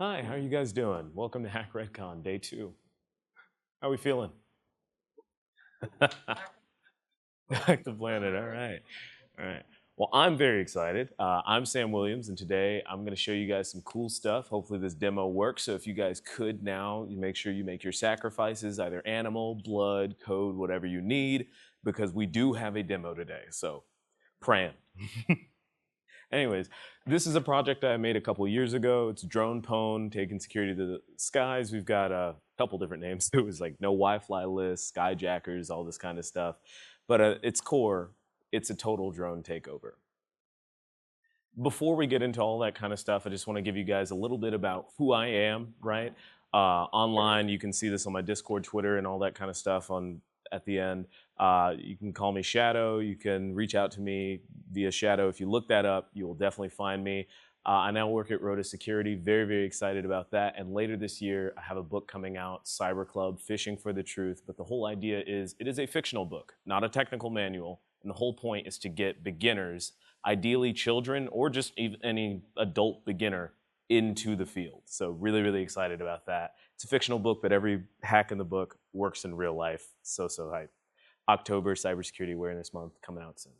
Hi, how are you guys doing? Welcome to Hack RedCon, day 2. How are we feeling? Back to planet, all right. All right. Well, I'm very excited. I'm Sam Williams, and today I'm going to show you guys some cool stuff. Hopefully this demo works, so if you guys could now, you make sure you make your sacrifices, either animal, blood, code, whatever you need, because we do have a demo today, so praying. Anyways, this is a project I made a couple years ago. It's Drone Pwn, taking security to the skies. We've got a couple different names. It was like no Wi-Fi list, skyjackers, all this kind of stuff. But at its core, it's a total drone takeover. Before we get into all that kind of stuff, I just want to give you guys a little bit about who I am, right? Online, you can see this on my Discord, Twitter, and all that kind of stuff at the end. You can call me Shadow. You can reach out to me via Shadow. If you look that up, you will definitely find me. I now work at Rota Security. Very, very excited about that. And later this year, I have a book coming out, Cyber Club, Fishing for the Truth. But the whole idea is it is a fictional book, not a technical manual. And the whole point is to get beginners, ideally children or just even any adult beginner, into the field. So really, really excited about that. It's a fictional book, but every hack in the book works in real life. So hype. October, Cybersecurity Awareness Month, coming out soon.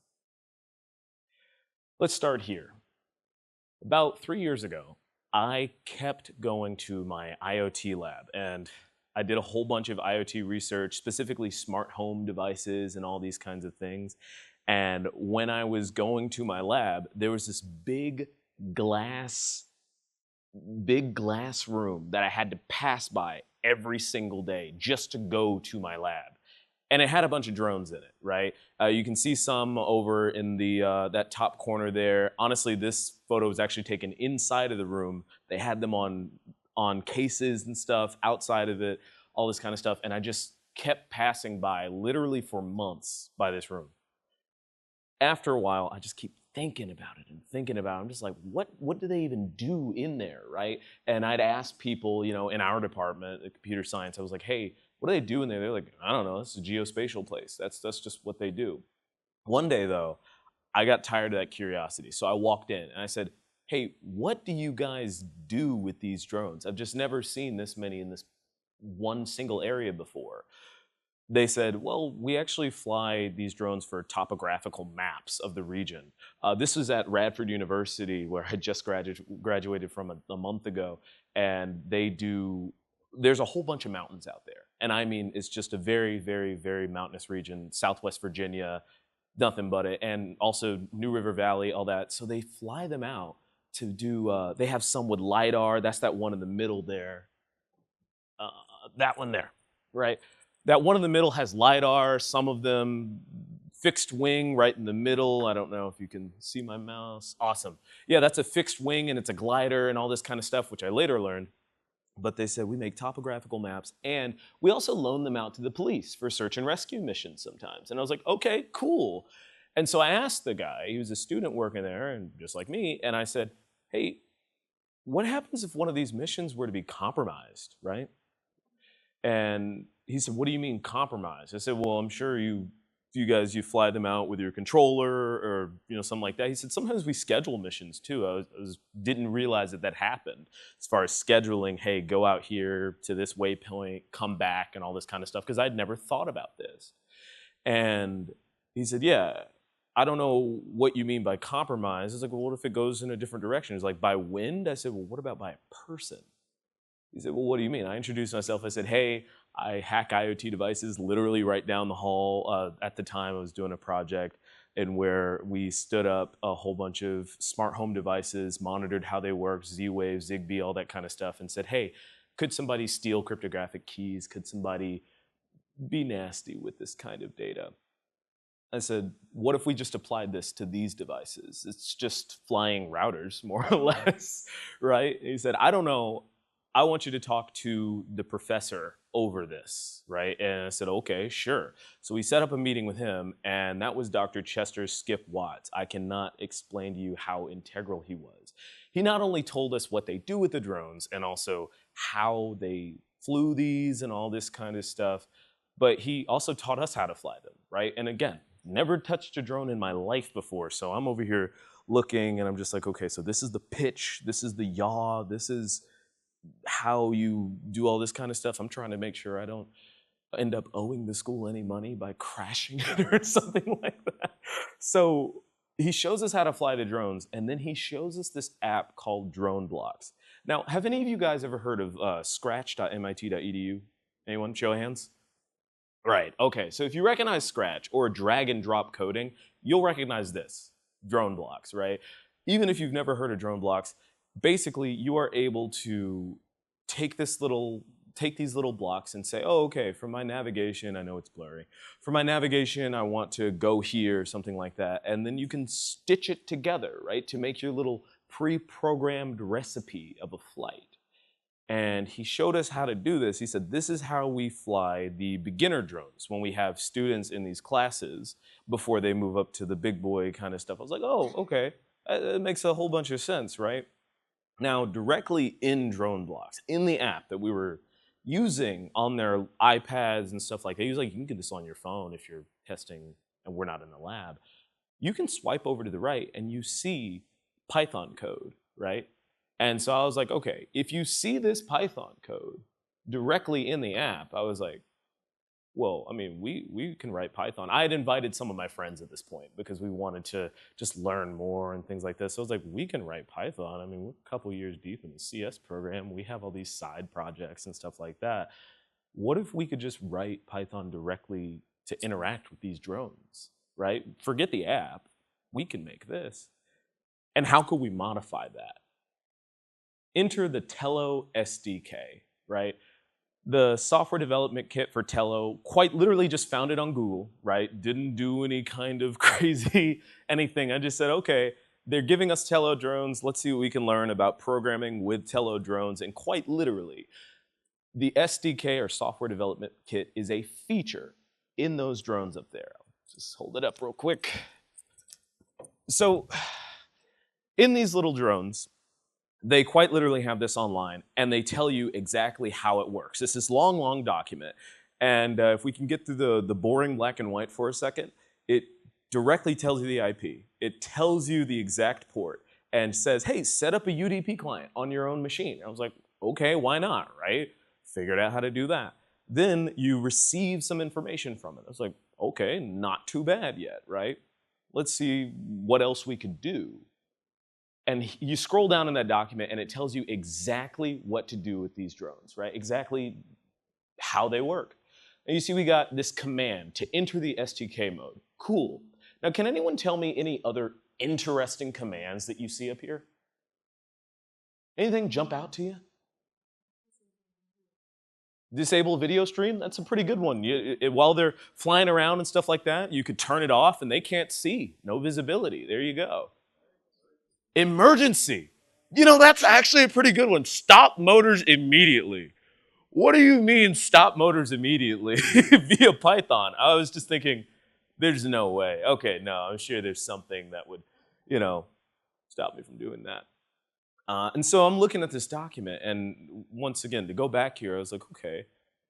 Let's start here. About 3 years ago, I kept going to my IoT lab, and I did a whole bunch of IoT research, specifically smart home devices and all these kinds of things. And when I was going to my lab, there was this big glass room that I had to pass by every single day just to go to my lab. And it had a bunch of drones in it, right? You can see some over in the that top corner there. Honestly, this photo was actually taken inside of the room. They had them on cases and stuff outside of it, all this kind of stuff. And I just kept passing by, literally for months, by this room. After a while, I just keep thinking about it and thinking about it. I'm just like, what do they even do in there, right? And I'd ask people, in our department, computer science, I was like, hey, what do they do in there? They're like, I don't know, it's a geospatial place. That's just what they do. One day, though, I got tired of that curiosity. So I walked in and I said, hey, what do you guys do with these drones? I've just never seen this many in this one single area before. They said, well, we actually fly these drones for topographical maps of the region. This was at Radford University, where I just graduated from a month ago, and there's a whole bunch of mountains out there. And I mean, it's just a very, very, very mountainous region, Southwest Virginia, nothing but it, and also New River Valley, all that. So they fly them out to do, they have some with LiDAR, that's that one in the middle there. That one there, right? That one in the middle has LiDAR, some of them fixed wing right in the middle. I don't know if you can see my mouse. Awesome. Yeah, that's a fixed wing and it's a glider and all this kind of stuff, which I later learned. But they said we make topographical maps and we also loan them out to the police for search and rescue missions sometimes. And I was like, okay, cool. And so I asked the guy, he was a student working there and just like me, and I said, hey, what happens if one of these missions were to be compromised, right? And he said, what do you mean compromised? I said, well, I'm sure you fly them out with your controller or something like that. He said, sometimes we schedule missions too. I didn't realize that happened as far as scheduling, hey, go out here to this waypoint, come back and all this kind of stuff, because I'd never thought about this. And he said, yeah, I don't know what you mean by compromise. I was like, well, what if it goes in a different direction? He's like, by wind? I said, well, what about by a person? He said, well, what do you mean? I introduced myself. I said, hey, I hack IoT devices literally right down the hall. At the time, I was doing a project and where we stood up a whole bunch of smart home devices, monitored how they work, Z-Wave, Zigbee, all that kind of stuff, and said, hey, could somebody steal cryptographic keys? Could somebody be nasty with this kind of data? I said, what if we just applied this to these devices? It's just flying routers, more or less, right? And he said, I don't know. I want you to talk to the professor over this, right? And I said, okay, sure. So we set up a meeting with him, and that was Dr. Chester Skip Watts. I cannot explain to you how integral he was. He not only told us what they do with the drones and also how they flew these and all this kind of stuff, but he also taught us how to fly them, right? And again, never touched a drone in my life before, so I'm over here looking, and I'm just like, okay, so this is the pitch, this is the yaw, this is how you do all this kind of stuff. I'm trying to make sure I don't end up owing the school any money by crashing it or something like that. So he shows us how to fly the drones, and then he shows us this app called Drone Blocks. Now, have any of you guys ever heard of scratch.mit.edu? Anyone? Show of hands. Right, okay. So if you recognize Scratch or drag and drop coding, you'll recognize this, Drone Blocks, right? Even if you've never heard of Drone Blocks, basically you are able to take these little blocks and say, oh, okay, for my navigation, I know it's blurry. For my navigation, I want to go here, something like that. And then you can stitch it together, right, to make your little pre-programmed recipe of a flight. And he showed us how to do this. He said, this is how we fly the beginner drones when we have students in these classes before they move up to the big boy kind of stuff. I was like, oh, okay, it makes a whole bunch of sense, right? Now, directly in Drone Blocks, in the app that we were using on their iPads and stuff like that, you can get this on your phone if you're testing and we're not in the lab. You can swipe over to the right and you see Python code, right? And so I was like, okay, if you see this Python code directly in the app, I was like, well, I mean, we can write Python. I had invited some of my friends at this point because we wanted to just learn more and things like this. So I was like, we can write Python. I mean, we're a couple years deep in the CS program. We have all these side projects and stuff like that. What if we could just write Python directly to interact with these drones, right? Forget the app. We can make this. And how could we modify that? Enter the Tello SDK, right? The software development kit for Tello quite literally just found it on Google, right? Didn't do any kind of crazy anything. I just said, okay, they're giving us Tello drones. Let's see what we can learn about programming with Tello drones. And quite literally, the SDK or software development kit is a feature in those drones up there. I'll just hold it up real quick. So in these little drones, they quite literally have this online, and they tell you exactly how it works. It's this long, long document. And if we can get through the boring black and white for a second, it directly tells you the IP. It tells you the exact port and says, hey, set up a UDP client on your own machine. I was like, okay, why not, right? Figured out how to do that. Then you receive some information from it. I was like, okay, not too bad yet, right? Let's see what else we could do. And you scroll down in that document and it tells you exactly what to do with these drones, right? Exactly how they work. And you see we got this command to enter the SDK mode. Cool. Now, can anyone tell me any other interesting commands that you see up here? Anything jump out to you? Disable video stream? That's a pretty good one. While they're flying around and stuff like that, you could turn it off and they can't see. No visibility. There you go. Emergency. You know, that's actually a pretty good one. Stop motors immediately. What do you mean stop motors immediately via Python? I was just thinking, there's no way. Okay, no, I'm sure there's something that would, stop me from doing that. And so I'm looking at this document, and once again, to go back here, I was like, okay,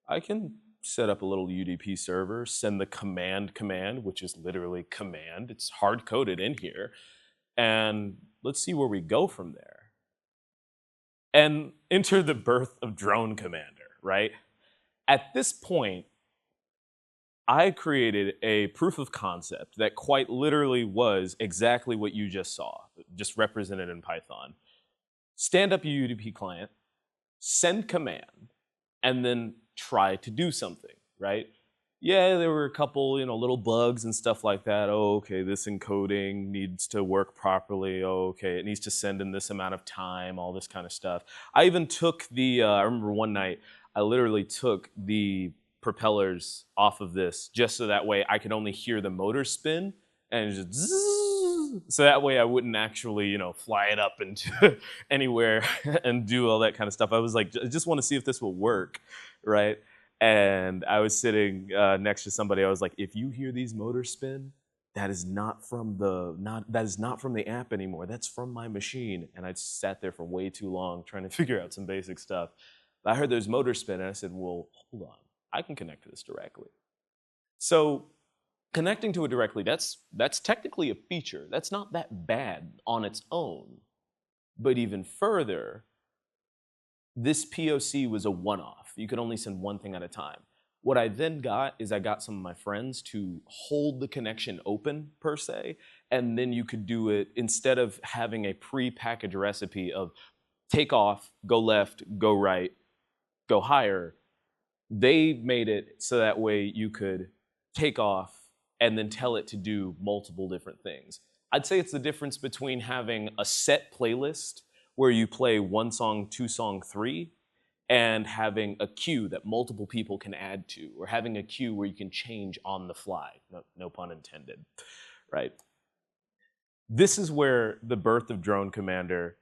I can set up a little UDP server, send the command, which is literally command. It's hard-coded in here. And let's see where we go from there. And enter the birth of Drone Commander, right? At this point, I created a proof of concept that quite literally was exactly what you just saw, just represented in Python. Stand up a UDP client, send command, and then try to do something, right? Yeah, there were a couple, little bugs and stuff like that. Oh, okay, this encoding needs to work properly. Oh, okay, it needs to send in this amount of time, all this kind of stuff. I even took I remember one night, I literally took the propellers off of this just so that way I could only hear the motor spin and just zzz, so that way I wouldn't actually, fly it up into anywhere and do all that kind of stuff. I was like, I just want to see if this will work, right? And I was sitting next to somebody. I was like, if you hear these motors spin, that is not from the app anymore. That's from my machine. And I sat there for way too long trying to figure out some basic stuff. But I heard those motors spin, and I said, well, hold on. I can connect to this directly. So connecting to it directly, that's technically a feature. That's not that bad on its own. But even further, this POC was a one-off. You could only send one thing at a time. What I then got is I got some of my friends to hold the connection open, per se, and then you could do it instead of having a pre-packaged recipe of take off, go left, go right, go higher. They made it so that way you could take off and then tell it to do multiple different things. I'd say it's the difference between having a set playlist where you play one song, two song, three, and having a queue that multiple people can add to, or having a queue where you can change on the fly. No pun intended, right? This is where the birth of Drone Commander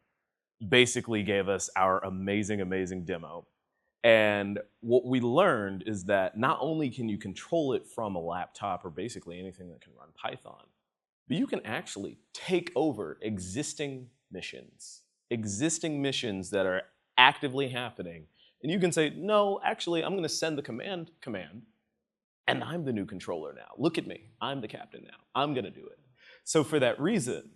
basically gave us our amazing, amazing demo. And what we learned is that not only can you control it from a laptop or basically anything that can run Python, but you can actually take over existing missions that are actively happening. And you can say, no, actually, I'm going to send the command, and I'm the new controller now. Look at me. I'm the captain now. I'm going to do it. So for that reason,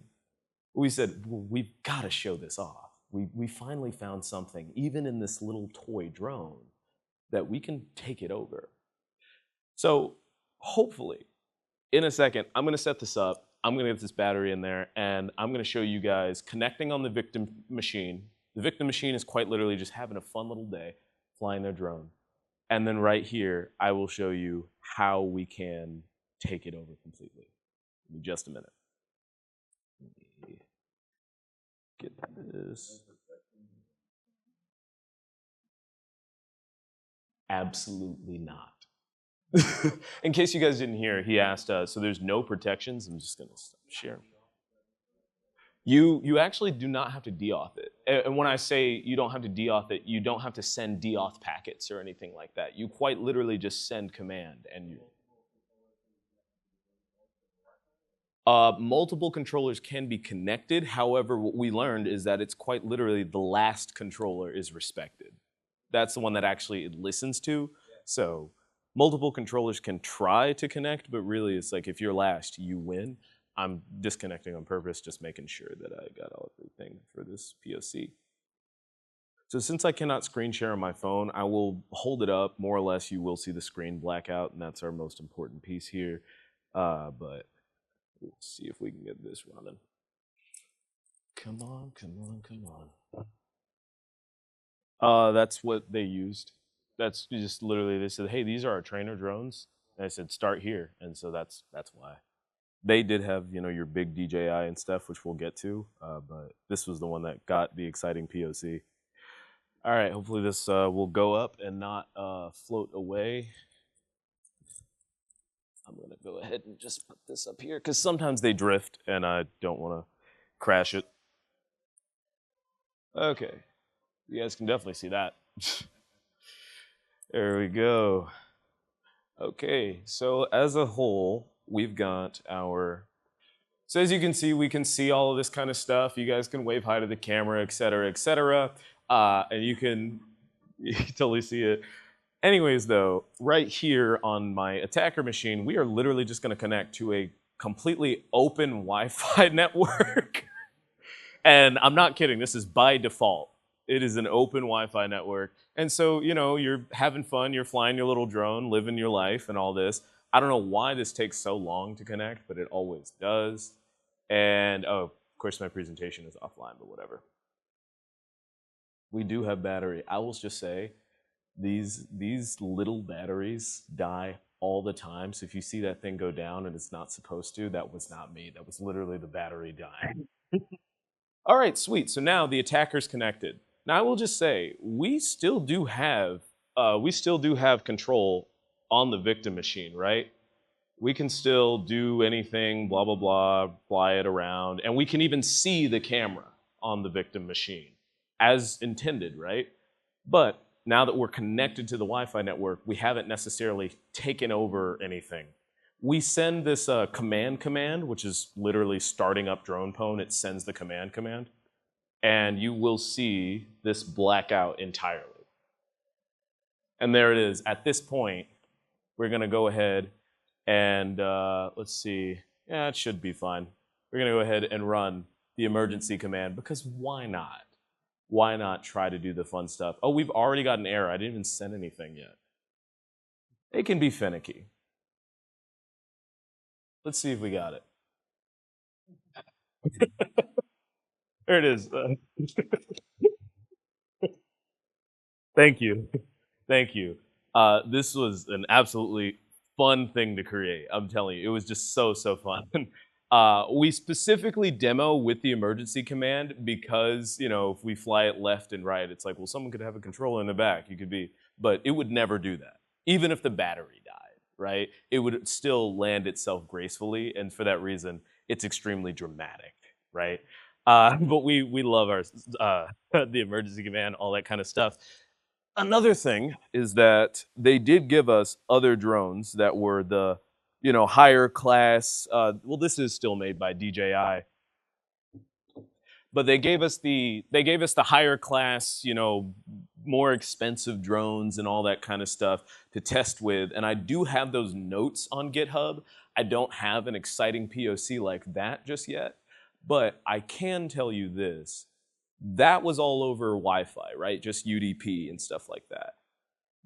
we said, well, we've got to show this off. We finally found something, even in this little toy drone, that we can take it over. So hopefully, in a second, I'm going to set this up. I'm going to get this battery in there, and I'm going to show you guys connecting on the victim machine. The victim machine is quite literally just having a fun little day, flying their drone. And then right here, I will show you how we can take it over completely. Give me just a minute. Let me get this. Absolutely not. In case you guys didn't hear, he asked, so there's no protections. I'm just going to stop sharing. You actually do not have to deauth it. And when I say you don't have to deauth it, you don't have to send deauth packets or anything like that. You quite literally just send command and you. Multiple controllers can be connected. However, what we learned is that it's quite literally the last controller is respected. That's the one that actually it listens to. So multiple controllers can try to connect, but really it's like if you're last, you win. I'm disconnecting on purpose, just making sure that I got everything for this POC. So since I cannot screen share on my phone, I will hold it up. More or less, you will see the screen black out, and that's our most important piece here. But we'll see if we can get this running. Come on, come on, come on. That's what they used. That's just literally, they said, hey, these are our trainer drones. And I said, start here. And so that's why. They did have, your big DJI and stuff, which we'll get to, but this was the one that got the exciting POC. All right, hopefully this will go up and not float away. I'm gonna go ahead and just put this up here, because sometimes they drift and I don't wanna crash it. Okay, you guys can definitely see that. There we go. Okay, so as a whole, we've got our, so as you can see, we can see all of this kind of stuff. You guys can wave hi to the camera, et cetera, and you can totally see it. Anyways, though, right here on my attacker machine, we are literally just going to connect to a completely open Wi-Fi network. And I'm not kidding, this is by default. It is an open Wi-Fi network. And so, you're having fun, you're flying your little drone, living your life and all this. I don't know why this takes so long to connect, but it always does. And, oh, of course, my presentation is offline, but whatever. We do have battery. I will just say, these little batteries die all the time. So if you see that thing go down and it's not supposed to, that was not me. That was literally the battery dying. All right, sweet. So now the attacker's connected. Now I will just say, we still do have control on the victim machine, right? We can still do anything, blah, blah, blah, fly it around, and we can even see the camera on the victim machine as intended, right? But now that we're connected to the Wi-Fi network, we haven't necessarily taken over anything. We send this command, which is literally starting up DronePwn. It sends the command, and you will see this blackout entirely. And there it is. At this point, we're going to go ahead and let's see. Yeah, it should be fine. We're going to go ahead and run the emergency command, because why not? why not try to do the fun stuff? Oh, we've already got an error. I didn't even send anything yet. It can be finicky. Let's see if we got it. There it is. Thank you. Thank you. This was an absolutely fun thing to create. I'm telling you, it was just so fun. We specifically demo with the emergency command because, if we fly it left and right, it's like, well, someone could have a controller in the back. You could be, but it would never do that. Even if the battery died, right? It would still land itself gracefully, and for that reason, it's extremely dramatic, right? But we love our the emergency command, all that kind of stuff. Another thing is that they did give us other drones that were the, higher class. Well, this is still made by DJI, but they gave us the higher class, more expensive drones and all that kind of stuff to test with. And I do have those notes on GitHub. I don't have an exciting POC like that just yet, but I can tell you this. That was all over Wi-Fi, right? Just UDP and stuff like that.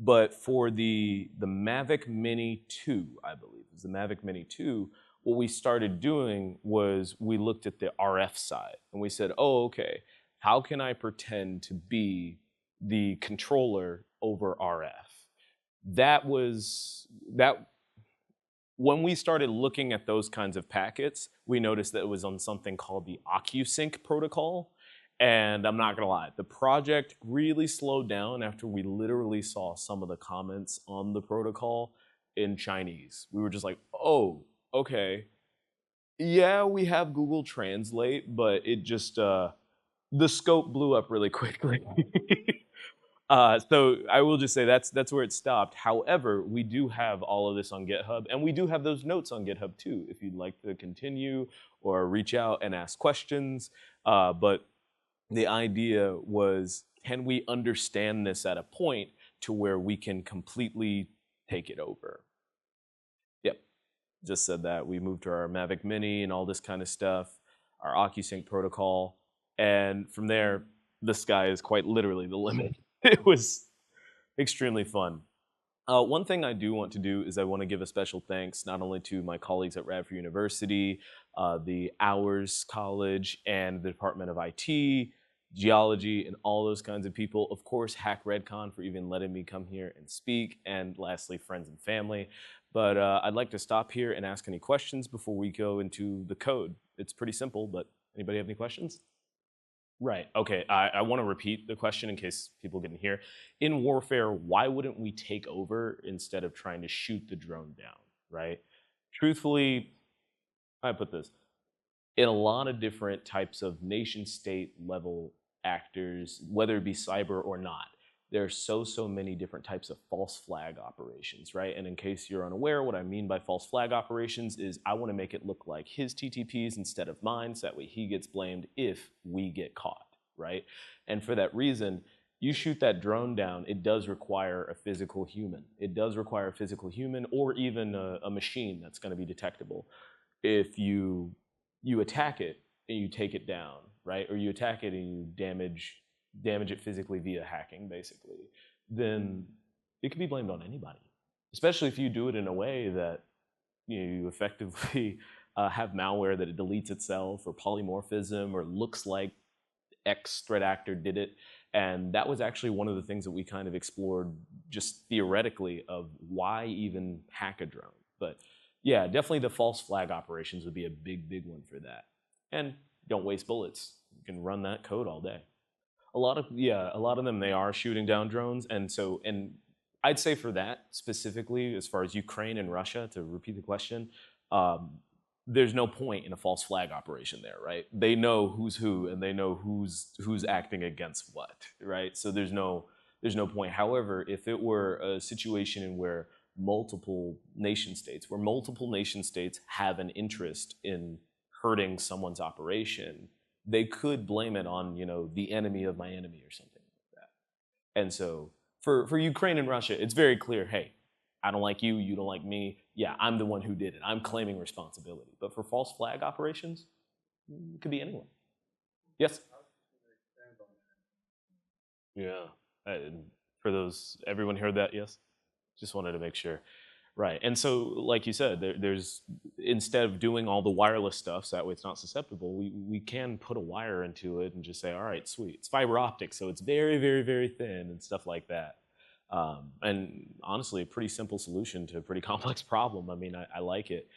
But for the Mavic Mini 2, I believe, it was the Mavic Mini 2, what we started doing was we looked at the RF side and we said, oh, okay, how can I pretend to be the controller over RF? That when we started looking at those kinds of packets, we noticed that it was on something called the OcuSync protocol. And I'm not gonna lie, the project really slowed down after we literally saw some of the comments on the protocol in Chinese. We were just like, oh, okay. Yeah, we have Google Translate, but it just, the scope blew up really quickly. So I will just say that's where it stopped. However, we do have all of this on GitHub, and we do have those notes on GitHub too, if you'd like to continue or reach out and ask questions. But the idea was, can we understand this at a point to where we can completely take it over? Yep, just said that. We moved to our Mavic Mini and all this kind of stuff, our OcuSync protocol, and from there, the sky is quite literally the limit. It was extremely fun. One thing I do want to do is I want to give a special thanks not only to my colleagues at Radford University, the Hours College, and the Department of IT, Geology, and all those kinds of people. Of course, Hack RedCon for even letting me come here and speak, and lastly, friends and family. But I'd like to stop here and ask any questions before we go into the code. It's pretty simple, but anybody have any questions? Right. Okay. I want to repeat the question in case people didn't hear. In warfare, why wouldn't we take over instead of trying to shoot the drone down? Right. Truthfully, I put this in a lot of different types of nation state level actors, whether it be cyber or not. There are so many different types of false flag operations, right? And in case you're unaware, what I mean by false flag operations is I want to make it look like his TTPs instead of mine, so that way he gets blamed if we get caught, right? And for that reason, you shoot that drone down, it does require a physical human. It does require a physical human or even a machine that's going to be detectable. If you attack it and you take it down, right? Or you attack it and you damage it physically via hacking, basically, then it can be blamed on anybody. Especially if you do it in a way that you effectively have malware that it deletes itself, or polymorphism, or looks like X threat actor did it. And that was actually one of the things that we kind of explored just theoretically of why even hack a drone. But yeah, definitely the false flag operations would be a big one for that. And don't waste bullets. You can run that code all day. A lot of them, they are shooting down drones, and I'd say for that specifically, as far as Ukraine and Russia, to repeat the question, there's no point in a false flag operation there, right? They know who's who, and they know who's acting against what, right? So there's no point. However, if it were a situation in where multiple nation states have an interest in hurting someone's operation, they could blame it on, the enemy of my enemy or something like that. And so for Ukraine and Russia, it's very clear, hey, I don't like you, you don't like me. Yeah, I'm the one who did it. I'm claiming responsibility. But for false flag operations, it could be anyone. Yes? Yeah. For those, everyone heard that? Yes. Just wanted to make sure. Right. And so, like you said, there's instead of doing all the wireless stuff, so that way it's not susceptible, we can put a wire into it and just say, all right, sweet. It's fiber optic, so it's very, very, very thin and stuff like that. And honestly, a pretty simple solution to a pretty complex problem. I mean, I like it,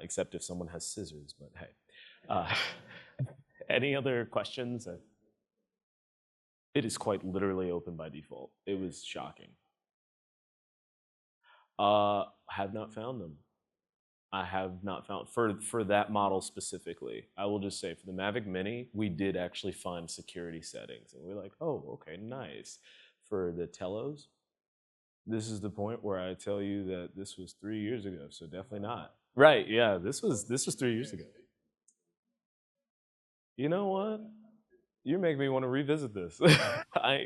except if someone has scissors, but hey. Uh, any other questions? It is quite literally open by default. It was shocking. Have not found them. I have not found for that model specifically. I will just say for the Mavic Mini, we did actually find security settings, and we're like, oh, okay, nice. For the Telos, this is the point where I tell you that this was 3 years ago, so definitely not. Right? Yeah, this was 3 years ago. You know what? You make me want to revisit this. I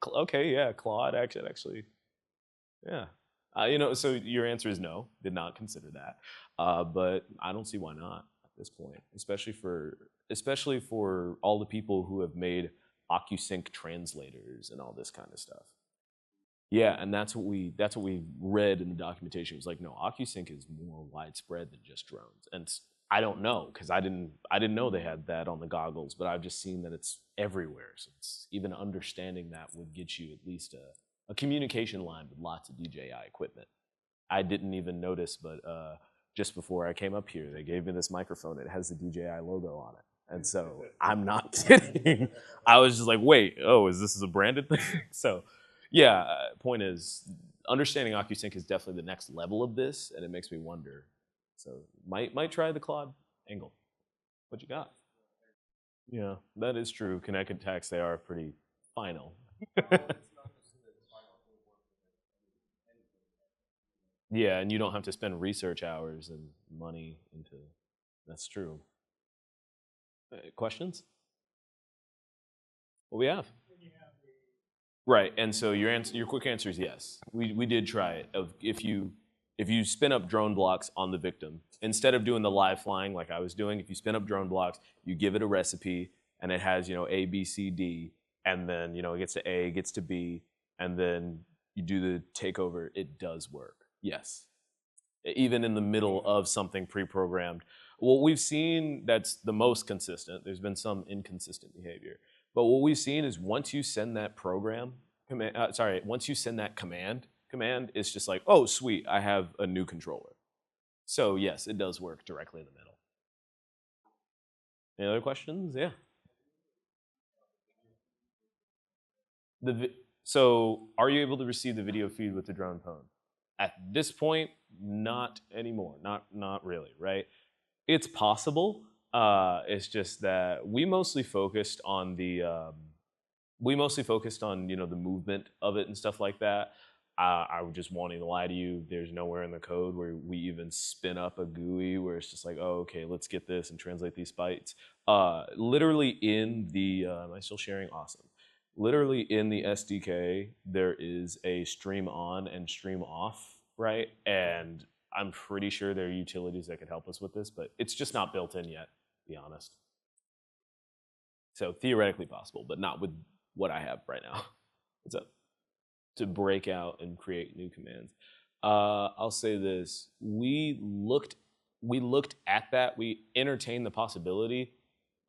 okay, yeah, Claude actually, yeah. So your answer is no. Did not consider that, but I don't see why not at this point, especially for all the people who have made OcuSync translators and all this kind of stuff. Yeah, and that's what we read in the documentation. It was like, no, OcuSync is more widespread than just drones, and I don't know because I didn't know they had that on the goggles, but I've just seen that it's everywhere. So it's even understanding that would get you at least a communication line with lots of DJI equipment. I didn't even notice, but just before I came up here, they gave me this microphone. It has the DJI logo on it. And so I'm not kidding. I was just like, wait, oh, is this a branded thing? So, yeah, point is, understanding OcuSync is definitely the next level of this, and it makes me wonder. So, might try the Claude angle. What you got? Yeah, that is true. Connected attacks, they are pretty final. Yeah, and you don't have to spend research hours and money into. That's true. Questions? What we have? Right, and so your quick answer is yes. We did try it. If you spin up drone blocks on the victim, instead of doing the live flying like I was doing, if you spin up drone blocks, you give it a recipe, and it has A, B, C, D, and then it gets to A, gets to B, and then you do the takeover. It does work. Yes, even in the middle of something pre-programmed. What we've seen that's the most consistent, there's been some inconsistent behavior, but what we've seen is once you send that once you send that command, it's just like, oh, sweet, I have a new controller. So yes, it does work directly in the middle. Any other questions? Yeah. So are you able to receive the video feed with the drone phone? At this point, not anymore. Not really, right? It's possible. It's just that we mostly focused on the movement of it and stuff like that. I was just wanting to lie to you. There's nowhere in the code where we even spin up a GUI where it's just like, oh, okay, let's get this and translate these bytes. Literally in the, am I still sharing? Awesome. Literally in the SDK, there is a stream on and stream off, right? And I'm pretty sure there are utilities that could help us with this, but it's just not built in yet, to be honest. So theoretically possible, but not with what I have right now. What's up? To break out and create new commands. I'll say this: we looked at that. We entertained the possibility.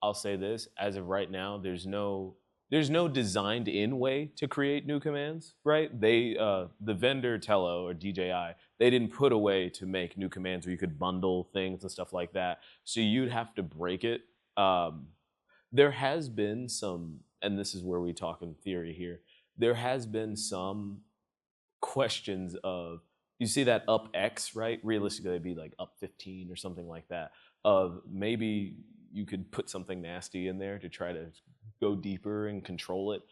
I'll say this: as of right now, there's no designed-in way to create new commands. Right? The vendor Tello or DJI, they didn't put a way to make new commands where you could bundle things and stuff like that. So you'd have to break it. There has been some, and this is where we talk in theory here, there has been some questions of, you see that up X, right? Realistically, it'd be like up 15 or something like that. Of maybe you could put something nasty in there to try to go deeper and control it.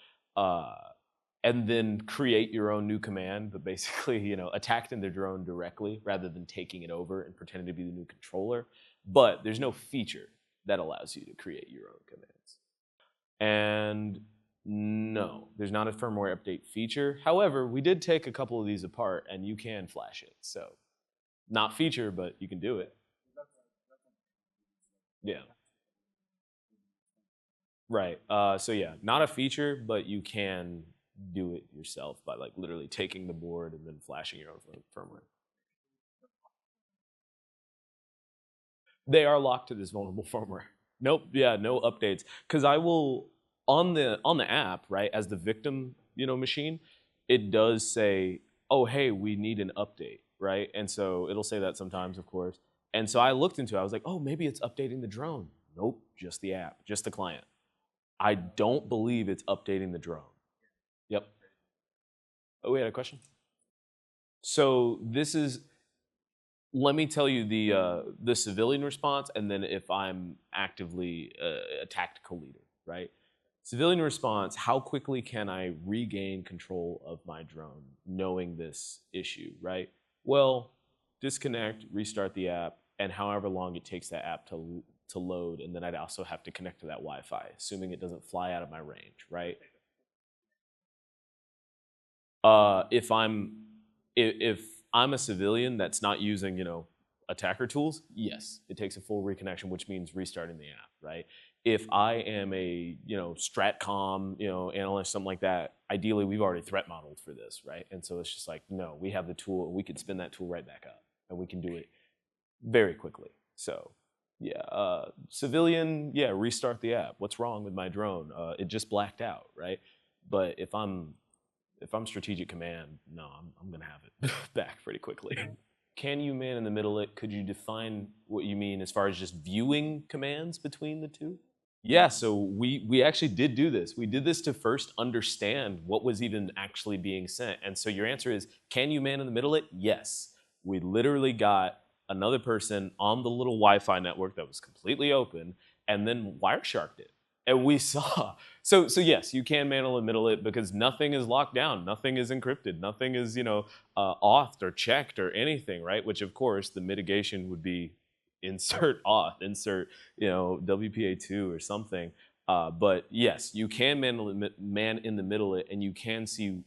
And then create your own new command, but basically, attacked in the drone directly rather than taking it over and pretending to be the new controller. But there's no feature that allows you to create your own commands. And no, there's not a firmware update feature. However, we did take a couple of these apart, and you can flash it. So, not feature, but you can do it. Yeah. Right. So yeah, not a feature, but you can do it yourself by like literally taking the board and then flashing your own firmware. They are locked to this vulnerable firmware. Nope. Yeah, no updates. Because I will on the app, right, as the victim, machine, it does say, "Oh, hey, we need an update," right? And so it'll say that sometimes, of course. And so I looked into it. I was like, "Oh, maybe it's updating the drone." Nope, just the app, just the client. I don't believe it's updating the drone. Yep. Oh, we had a question. So this is let me tell you the civilian response, and then if I'm actively a tactical leader, right? Civilian response: how quickly can I regain control of my drone, knowing this issue, right? Well, disconnect, restart the app, and however long it takes that app to load, and then I'd also have to connect to that Wi-Fi, assuming it doesn't fly out of my range, right? If if I'm a civilian that's not using attacker tools, yes, it takes a full reconnection, which means restarting the app, right? If I am a stratcom analyst, something like that, ideally we've already threat modeled for this, right? And so it's just like, no, we have the tool, we could spin that tool right back up, and we can do it very quickly. So yeah, civilian, yeah, restart the app. What's wrong with my drone? It just blacked out, right? But if I'm strategic command, no, I'm gonna have it back pretty quickly. Can you man in the middle it? Could you define what you mean as far as just viewing commands between the two? Yeah, so we actually did do this. We did this to first understand what was even actually being sent. And so your answer is, can you man in the middle it? Yes. We literally got another person on the little Wi-Fi network that was completely open, and then Wiresharked it. And we saw. So yes, you can man in the middle it because nothing is locked down, nothing is encrypted, nothing is authed or checked or anything, right? Which of course the mitigation would be insert auth, insert WPA2 or something. But yes, you can man in the middle it, and you can see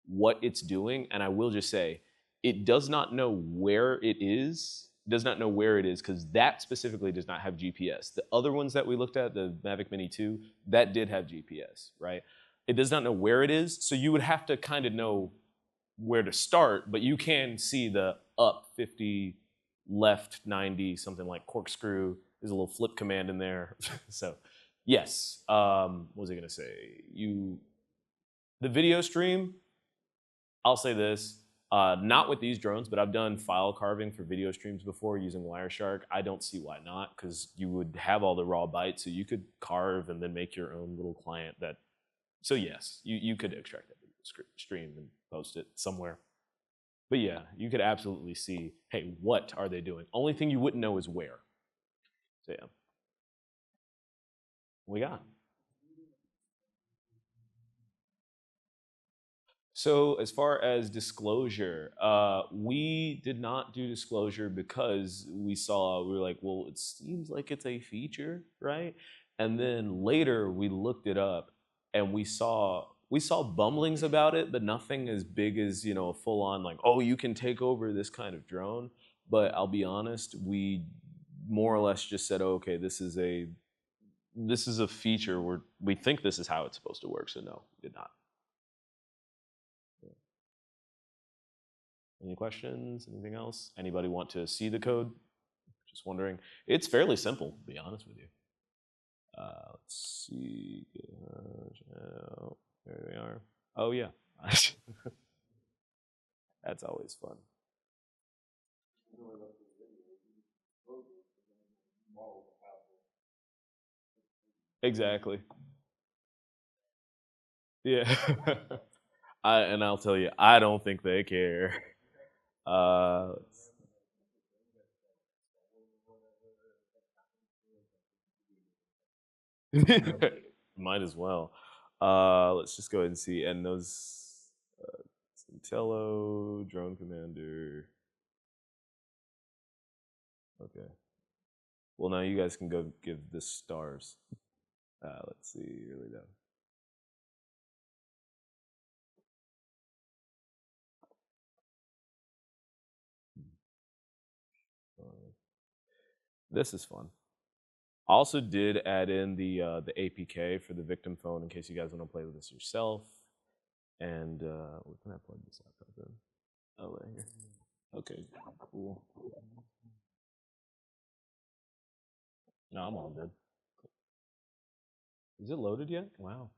what it's doing. And I will just say, it does not know where it is. Does not know where it is because that specifically does not have GPS. The other ones that we looked at, the Mavic Mini 2, that did have GPS, right? It does not know where it is, so you would have to kind of know where to start, but you can see the up 50, left 90, something like corkscrew. There's a little flip command in there. So yes, what was I gonna say? The video stream, I'll say this, not with these drones, but I've done file carving for video streams before using Wireshark. I don't see why not, because you would have all the raw bytes, so you could carve and then make your own little client that, so yes, you could extract that video stream and post it somewhere. But yeah, you could absolutely see, hey, what are they doing? Only thing you wouldn't know is where. So yeah, we got. So as far as disclosure, we did not do disclosure because we were like, well, it seems like it's a feature, right? And then later we looked it up and we saw bumblings about it, but nothing as big as a full on like, oh, you can take over this kind of drone. But I'll be honest, we more or less just said, oh, okay, this is a feature where we think this is how it's supposed to work. So no, we did not. Any questions? Anything else? Anybody want to see the code? Just wondering. It's fairly simple, to be honest with you. Let's see. Oh, there they are. Oh yeah, that's always fun. Exactly. Yeah. And I'll tell you, I don't think they care. Uh, might as well. Let's just go ahead and see. And those Intello, Drone Commander. Okay. Well, now you guys can go give this stars. Let's see. Really though. This is fun. I also did add in the APK for the victim phone in case you guys want to play with this yourself. And where can I plug this laptop in? Oh, right here. Okay, cool. No, I'm all good. Is it loaded yet? Wow.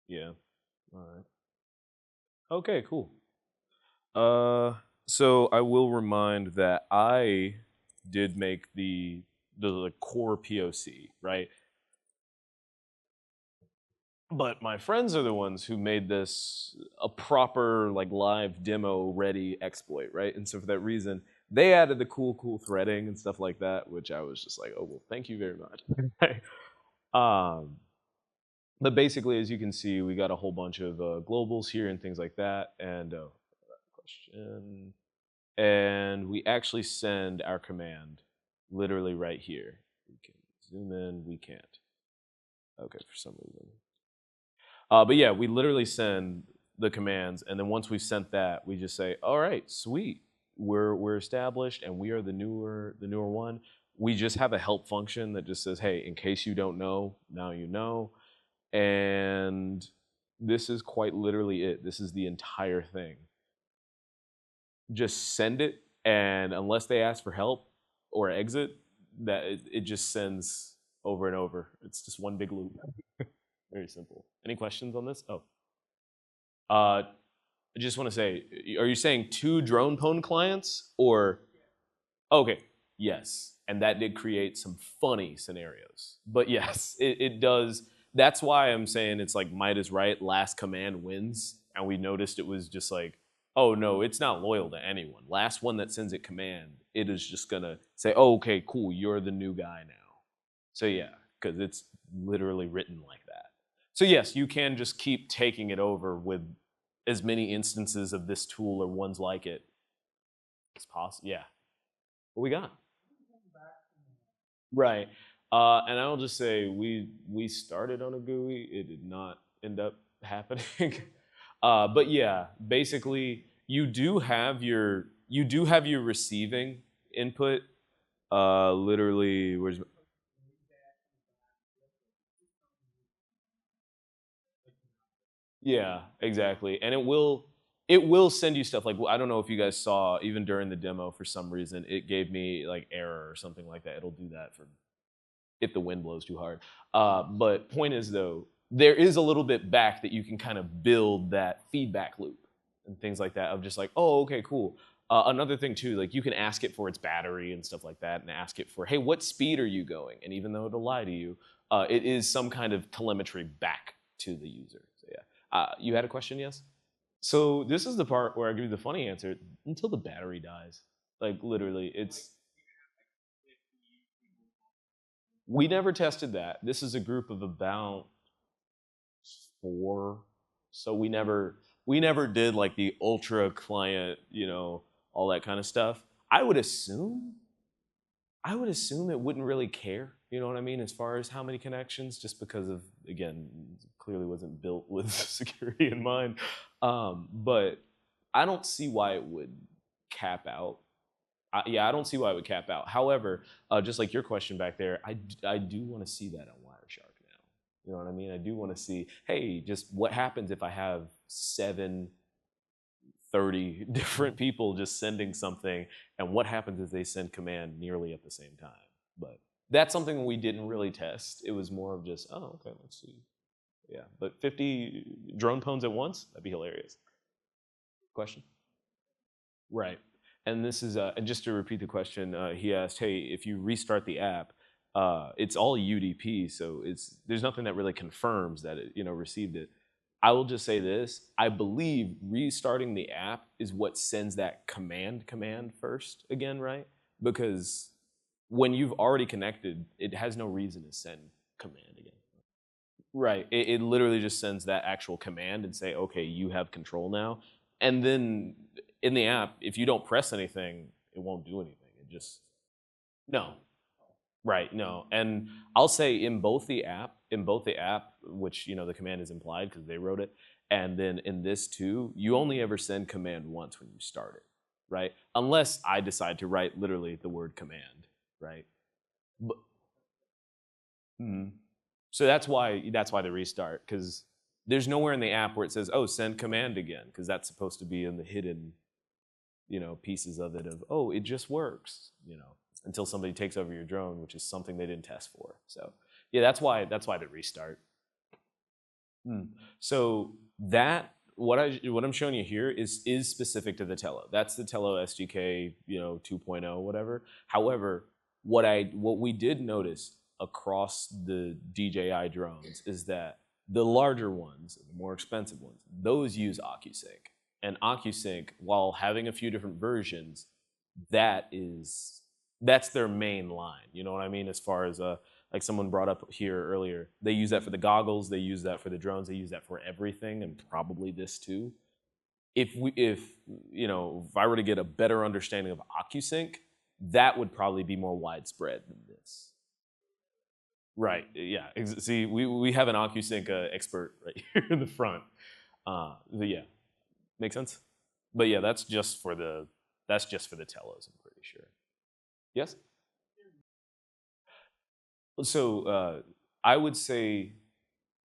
Yeah. All right. Okay, cool. So I will remind that I did make the core POC, right? But my friends are the ones who made this a proper like live demo ready exploit, right? And so for that reason, they added the cool threading and stuff like that, which I was just like, oh well, thank you very much. um, but basically, as you can see, we got a whole bunch of globals here and things like that. And question, and we actually send our command literally right here. We can zoom in. We can't. Okay, for some reason. But yeah, we literally send the commands, and then once we've sent that, we just say, "All right, sweet, we're established, and we are the newer one." We just have a help function that just says, "Hey, in case you don't know, now you know," and this is quite literally it. This is the entire thing. Just send it, and unless they ask for help or exit, that it just sends over and over. It's just one big loop. Very simple. Any questions on this? Oh. I just want to say, are you saying 2 drone pwn clients or? Okay, yes. And that did create some funny scenarios. But yes, it does. That's why I'm saying it's like might is right, last command wins. And we noticed it was just like, oh no, it's not loyal to anyone. Last one that sends it command, it is just gonna say, oh, okay, cool, you're the new guy now. So yeah, because it's literally written like that. So yes, you can just keep taking it over with as many instances of this tool or ones like it as possible. Yeah. What we got? Right. And I'll just say we started on a GUI. It did not end up happening. But yeah, basically you do have your receiving input. Literally, where's yeah, exactly. And it will send you stuff like I don't know if you guys saw even during the demo for some reason it gave me like error or something like that. It'll do that for if the wind blows too hard. But point is though, there is a little bit back that you can kind of build that feedback loop and things like that of just like, oh, okay, cool. Another thing too, like you can ask it for its battery and stuff like that, and ask it for, hey, what speed are you going? And even though it'll lie to you, it is some kind of telemetry back to the user. So yeah. You had a question, yes? So this is the part where I give you the funny answer. Until the battery dies, like literally, it's. We never tested that. This is a group of about 4, so we never did like the ultra client, all that kind of stuff. I would assume I would assume it wouldn't really care, you know what I mean, as far as how many connections, just because of, again, clearly wasn't built with security in mind. But I don't see why it would cap out. Yeah, I don't see why it would cap out. However, just like your question back there, I do want to see that on Wireshark now. You know what I mean? I do want to see, hey, just what happens if I have 30 different people just sending something, and what happens if they send command nearly at the same time? But that's something we didn't really test. It was more of just, oh, okay, let's see. Yeah, but 50 drone pwns at once, that'd be hilarious. Question? Right. And this is, and just to repeat the question, he asked, hey, if you restart the app, it's all UDP, so there's nothing that really confirms that it, received it. I will just say this: I believe restarting the app is what sends that command first again, right? Because when you've already connected, it has no reason to send command again. Right. It literally just sends that actual command and say, okay, you have control now. And then in the app, if you don't press anything, it won't do anything. It just no. Right, no. And I'll say in both the app, which the command is implied because they wrote it, and then in this too, you only ever send command once when you start it. right? Unless I decide to write literally the word command, right? But, mhm. So that's why the restart, because there's nowhere in the app where it says, oh, send command again, because that's supposed to be in the hidden, pieces of it of, oh, it just works, until somebody takes over your drone, which is something they didn't test for. So yeah, that's why the restart. Hmm. So that what I'm showing you here is specific to the Tello. That's the Tello SDK, 2.0, whatever. However, what we did notice across the DJI drones is that the larger ones, the more expensive ones, those use OcuSync. And OcuSync, while having a few different versions, that's their main line. You know what I mean? As far as like someone brought up here earlier, they use that for the goggles, they use that for the drones, they use that for everything, and probably this too. If I were to get a better understanding of OcuSync, that would probably be more widespread than this. Right. Yeah. See, we have an OcuSync expert right here in the front. But yeah, make sense. But yeah, that's just for the telos, I'm pretty sure. Yes. So I would say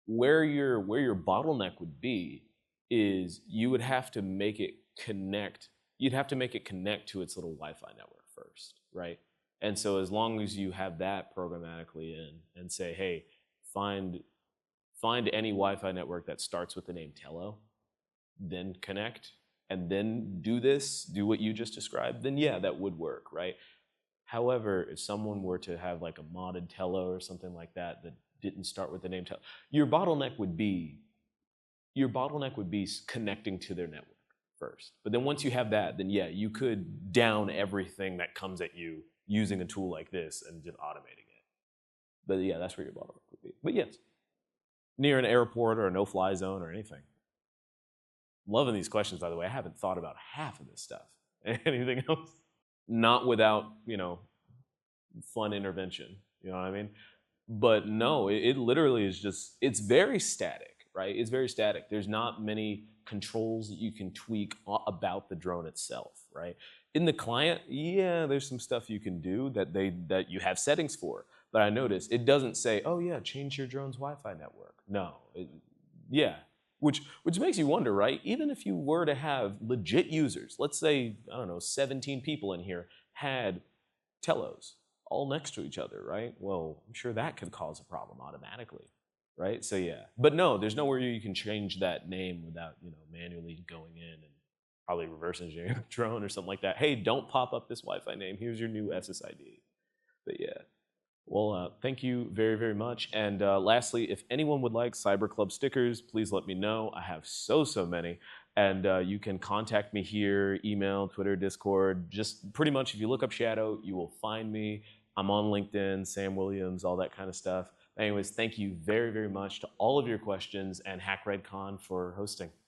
where your bottleneck would be is you would have to make it connect. You'd have to make it connect to its little Wi-Fi network first, right? And so as long as you have that programmatically in and say, hey, find any Wi-Fi network that starts with the name Tello, then connect, and then do what you just described, then yeah, that would work, right? However, if someone were to have like a modded Tello or something like that that didn't start with the name Tello, your bottleneck would be connecting to their network first. But then once you have that, then yeah, you could down everything that comes at you using a tool like this and just automating it. But yeah, that's where your bottleneck would be. But yes, near an airport or a no-fly zone or anything. Loving these questions, by the way. I haven't thought about half of this stuff. Anything else? Not without, fun intervention. You know what I mean? But no, it literally is just, it's very static, right? It's very static. There's not many controls that you can tweak about the drone itself, right? In the client, yeah, there's some stuff you can do that you have settings for. But I noticed it doesn't say, oh yeah, change your drone's Wi-Fi network. No, yeah, which makes you wonder, right? Even if you were to have legit users, let's say, I don't know, 17 people in here had telos all next to each other, right? Well, I'm sure that could cause a problem automatically, right? So yeah, but no, there's nowhere you can change that name without manually going in and probably reverse engineering the drone or something like that. Hey, don't pop up this Wi-Fi name. Here's your new SSID. But yeah. Well, thank you very, very much. And lastly, if anyone would like Cyber Club stickers, please let me know. I have so many. And you can contact me here, email, Twitter, Discord. Just pretty much if you look up Shadow, you will find me. I'm on LinkedIn, Sam Williams, all that kind of stuff. Anyways, thank you very, very much to all of your questions and HackRedCon for hosting.